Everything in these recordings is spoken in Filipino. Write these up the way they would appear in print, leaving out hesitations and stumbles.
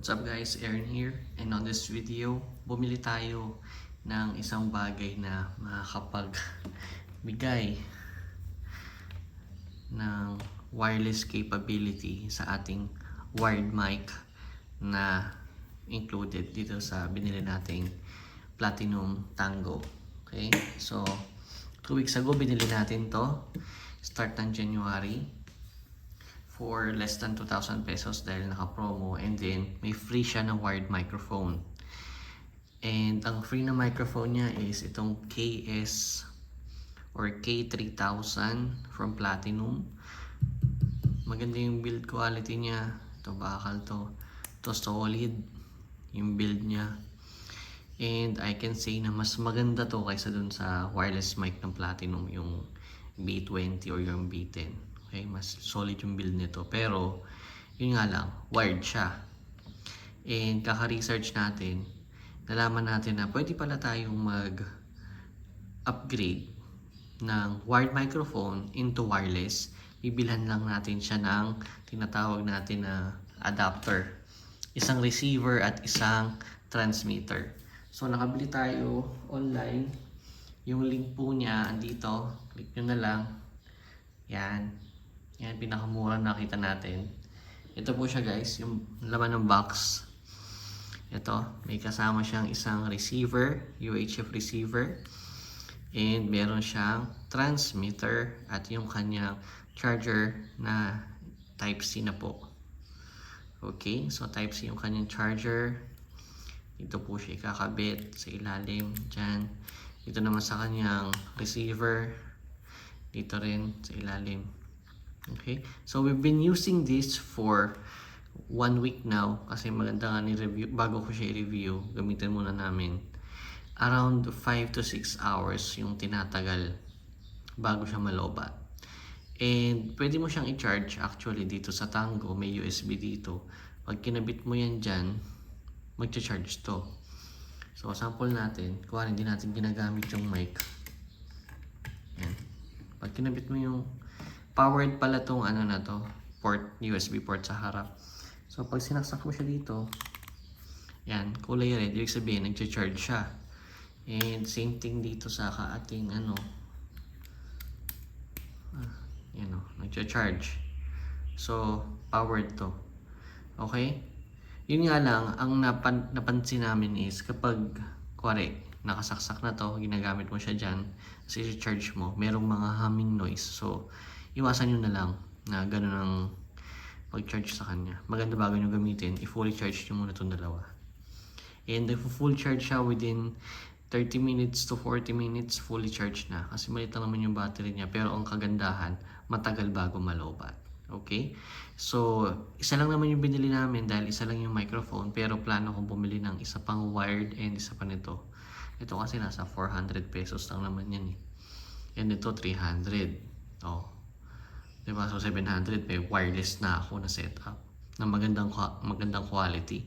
What's up guys, Aaron here, and on this video, bumili tayo ng isang bagay na makakapagbigay ng wireless capability sa ating wired mic na included dito sa binili nating Platinum Tango. Okay, so 2 weeks ago binili natin to, start ng January, for less than 2,000 pesos dahil naka-promo, and then may free siya na wired microphone. And ang free na microphone niya is itong KS or K3000 from Platinum. Maganda yung build quality niya. Ito bakal to. Ito solid yung build niya. And I can say na mas maganda to kaysa dun sa wireless mic ng Platinum, yung B20 or yung B10. Okay, mas solid yung build nito. Pero, yun nga lang, wired siya. And kaka-research natin, nalaman natin na pwede pala tayong mag-upgrade ng wired microphone into wireless. Bibilhan lang natin siya ng tinatawag natin na adapter. Isang receiver at isang transmitter. So, nakabili tayo online. Yung link po niya, andito. Click nyo na lang. Yan. Yan, pinakamura nakita natin. Ito po siya guys, yung laman ng box. Ito, may kasama siyang isang receiver, UHF receiver. And meron siyang transmitter at yung kanyang charger na Type-C na po. Okay, so Type-C yung kanyang charger. Ito po siya ikakabit sa ilalim, dyan. Dito naman sa kanyang receiver. Dito rin sa ilalim. Okay, so we've been using this for 1 week now kasi maganda nga ni-review. Bago ko siya i-review, gamitin muna namin. Around 5 to 6 hours yung tinatagal bago siya malobat. And pwede mo siyang i-charge actually dito sa Tango, may USB dito. Pag kinabit mo yan dyan, mag-charge to. So sample natin, kuwari hindi natin ginagamit yung mic. Yan. Pag kinabit mo yung powered pala tong ano na to, port, USB port sa harap. So pag sinaksak mo siya dito, yan, kulay red, ibig sabihin nagcha-charge siya. And same thing dito sa ating ano, yan o, nagcha-charge. So powered to. Okay? Yun nga lang, ang napansin namin is kapag, kuwari, nakasaksak na to, ginagamit mo siya dyan, kasi i-charge mo, merong mga humming noise. So, iwasan nyo na lang na gano'n ang pag-charge sa kanya. Maganda bago nyo gamitin, i-fully charge nyo muna itong dalawa. And if full charge siya within 30 minutes to 40 minutes, fully charge na. Kasi maliit lang naman yung battery niya, pero ang kagandahan, matagal bago malobat. Okay? So, isa lang naman yung binili namin dahil isa lang yung microphone, pero plano kong bumili ng isa pang wired and isa pa nito. Ito kasi nasa 400 pesos lang naman yan eh. And ito 300. Oh. Diba? So 700, may wireless na ako na setup na magandang quality.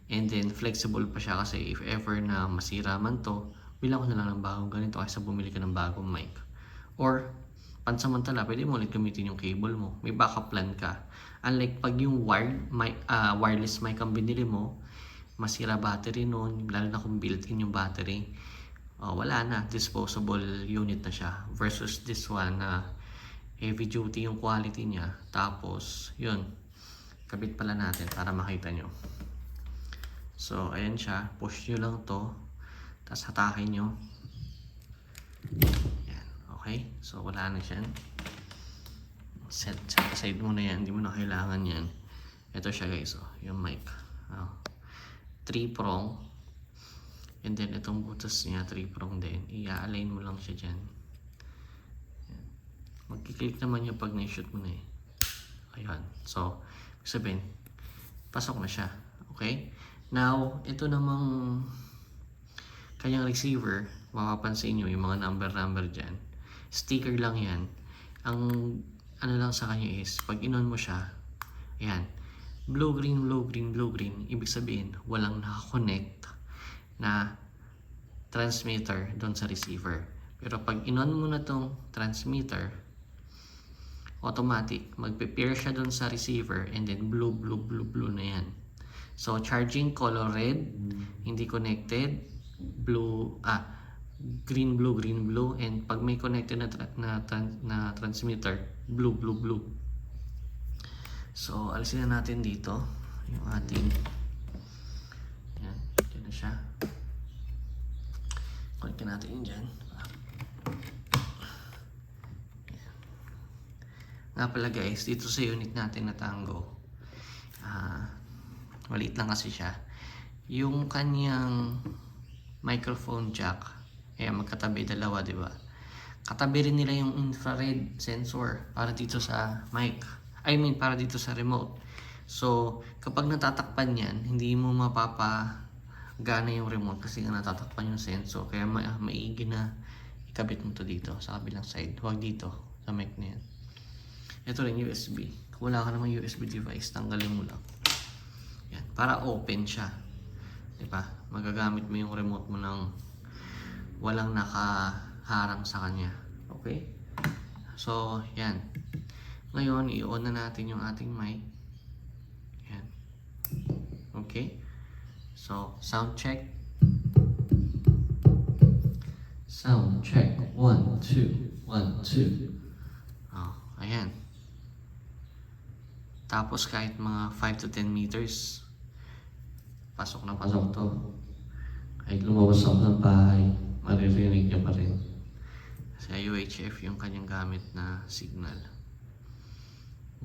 And then flexible pa siya kasi if ever na masira man to, bilang ko na lang ng bagong ganito kaysa bumili ka ng bagong mic. Or pansamantala, pwede mo ulit gamitin yung cable mo. May backup plan ka. Unlike pag yung wireless mic ang binili mo, masira battery noon, lalo na kung built-in yung battery. Wala na, disposable unit na siya. Versus this one na heavy duty yung quality niya. Tapos, yun. Kabit pala natin para makita nyo. So, ayan siya. Push nyo lang to. Tapos hatakin nyo. Yan. Okay? So, wala na siya. Set aside mo na yan. Hindi mo na kailangan yan. Ito siya guys. Yung mic. 3-prong. And then, itong butas niya, 3-prong din. I-align mo lang siya dyan. Magkiklik naman yung pag na-shoot mo na eh. Ayan. So, sabihin, pasok na siya. Okay? Now, ito namang kanyang receiver, mapapansin nyo yung mga number dyan. Sticker lang yan. Ang ano lang sa kanya is, pag in-on mo siya, ayan, blue, green, blue, green, blue, green. Ibig sabihin, walang nakakonect na transmitter doon sa receiver. Pero pag in-on mo na tong transmitter, automatic, magpe-pair siya doon sa receiver and then blue na yan. So, charging color red, hindi connected, green, blue, and pag may connected na transmitter, blue, blue, blue. So, alisin na natin dito yung ating, yan, dyan na siya. Connect natin yun dyan. Nga pala guys, dito sa unit natin na Tango, maliit lang kasi siya. Yung kanyang microphone jack, magkatabi dalawa, di ba? Katabi rin nila yung infrared sensor para dito sa mic. Para dito sa remote. So, kapag natatakpan yan, hindi mo mapapagana yung remote kasi nga natatakpan yung sensor. Kaya maigi na ikabit mo to dito sa kabilang side. Huwag dito sa mic na yan. Ito rin USB. Kung wala ka namang USB device, tanggalin mo lang. Yan, para open siya. Diba? Magagamit mo yung remote mo ng walang nakaharang sa kanya. Okay? So, yan. Ngayon, i-on na natin yung ating mic. Yan. Okay? So, sound check. Sound check. 1, 2, 1, 2. Oh, ayan. Tapos kahit mga 5 to 10 meters, pasok na pasok to. Kahit lumabas ako ng bahay, maririnig niya pa rin. Kasi UHF yung kanyang gamit na signal.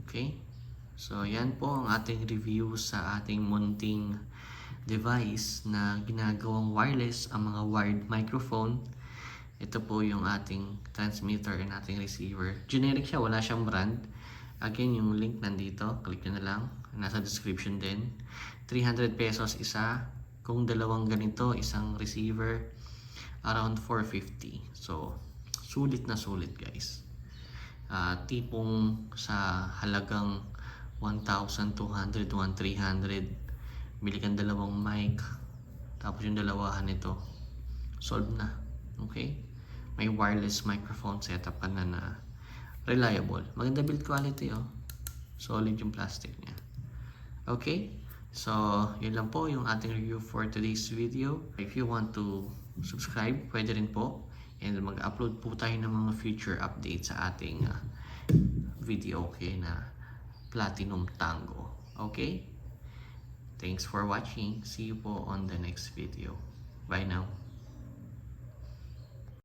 Okay? So, yan po ang ating review sa ating munting device na ginagawang wireless, ang mga wired microphone. Ito po yung ating transmitter and ating receiver. Generic siya, wala siyang brand. Again, yung link nandito, click nyo na lang. Nasa description din. 300 pesos isa. Kung dalawang ganito, isang receiver, around 450. So, sulit na sulit guys. Tipong sa halagang 1,200, 1,300, bili kang dalawang mic, tapos yung dalawahan nito, solve na. Okay? May wireless microphone setup ka na reliable. Maganda build quality, oh. Solid yung plastic niya. Okay? So, yun lang po yung ating review for today's video. If you want to subscribe, pwede rin po. And mag-upload po tayo ng mga future updates sa ating video, okay, na Platinum Tango. Okay? Thanks for watching. See you po on the next video. Bye now.